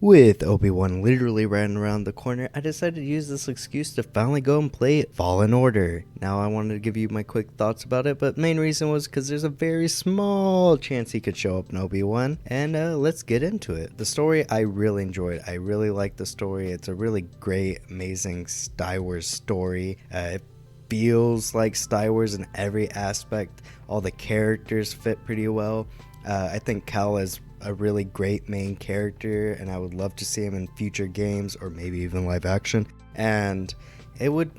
With Obi-Wan literally right around the corner, I decided to use this excuse to finally go and play Fallen Order. Now I wanted to give you my quick thoughts about it, but main reason was because there's a very small chance he could show up in Obi-Wan, and let's get into it. The story I really enjoyed. I really like the story. It's a really great, amazing Star Wars story. It feels like Star Wars in every aspect. All the characters fit pretty well. I think Cal is a really great main character, and I would love to see him in future games or maybe even live action. And it would,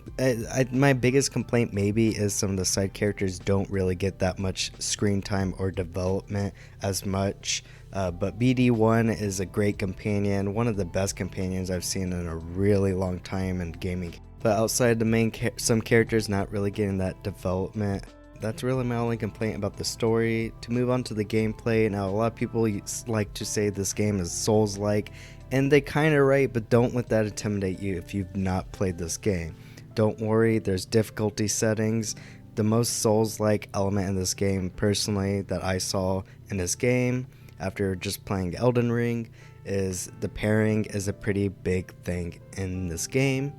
my biggest complaint maybe is some of the side characters don't really get that much screen time or development as much. But BD1 is a great companion, one of the best companions I've seen in a really long time in gaming. But outside the main, some characters not really getting that development. That's really my only complaint about the story. To move on to the gameplay, now a lot of people like to say this game is Souls-like, and they kind of right, but don't let that intimidate you if you've not played this game. Don't worry, there's difficulty settings. The most Souls-like element in this game, personally, that I saw in this game after just playing Elden Ring, is the pairing is a pretty big thing in this game.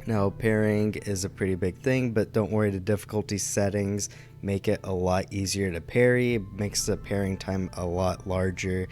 Now, pairing is a pretty big thing, but don't worry, the difficulty settings make it a lot easier to parry, makes the pairing time a lot larger,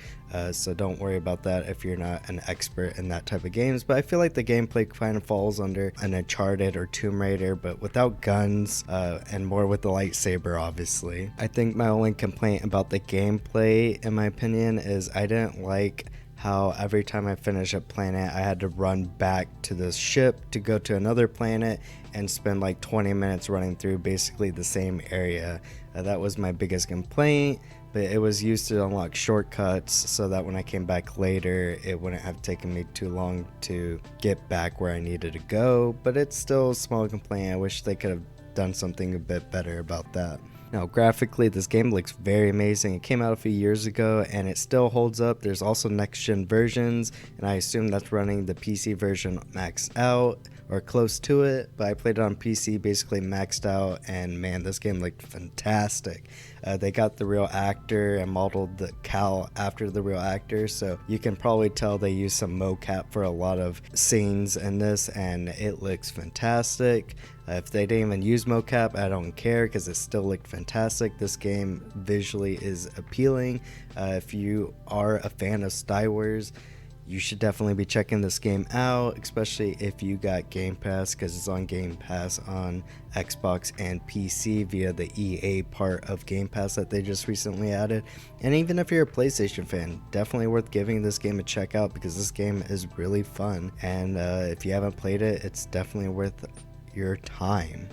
so don't worry about that if you're not an expert in that type of games. But I feel like the gameplay kind of falls under an Uncharted or Tomb Raider, but without guns, and more with the lightsaber, obviously. I think my only complaint about the gameplay, in my opinion, is I didn't like how every time I finish a planet I had to run back to the ship to go to another planet and spend like 20 minutes running through basically the same area. That was my biggest complaint, but it was used to unlock shortcuts so that when I came back later it wouldn't have taken me too long to get back where I needed to go. But it's still a small complaint. I wish they could have done something a bit better about that. Now, graphically, this game looks very amazing. It came out a few years ago and it still holds up. There's also next-gen versions, and I assume that's running the PC version maxed out or close to it, but I played it on PC basically maxed out, and man, this game looked fantastic. They got the real actor and modeled the Cal after the real actor, so you can probably tell they used some mocap for a lot of scenes in this, and it looks fantastic. If they didn't even use mocap, I don't care because it still looked fantastic. This game visually is appealing. If you are a fan of Star Wars, you should definitely be checking this game out, especially if you got Game Pass, because it's on Game Pass on Xbox and PC via the EA part of Game Pass that they just recently added. And even if you're a PlayStation fan, definitely worth giving this game a check out because this game is really fun. And if you haven't played it, it's definitely worth your time.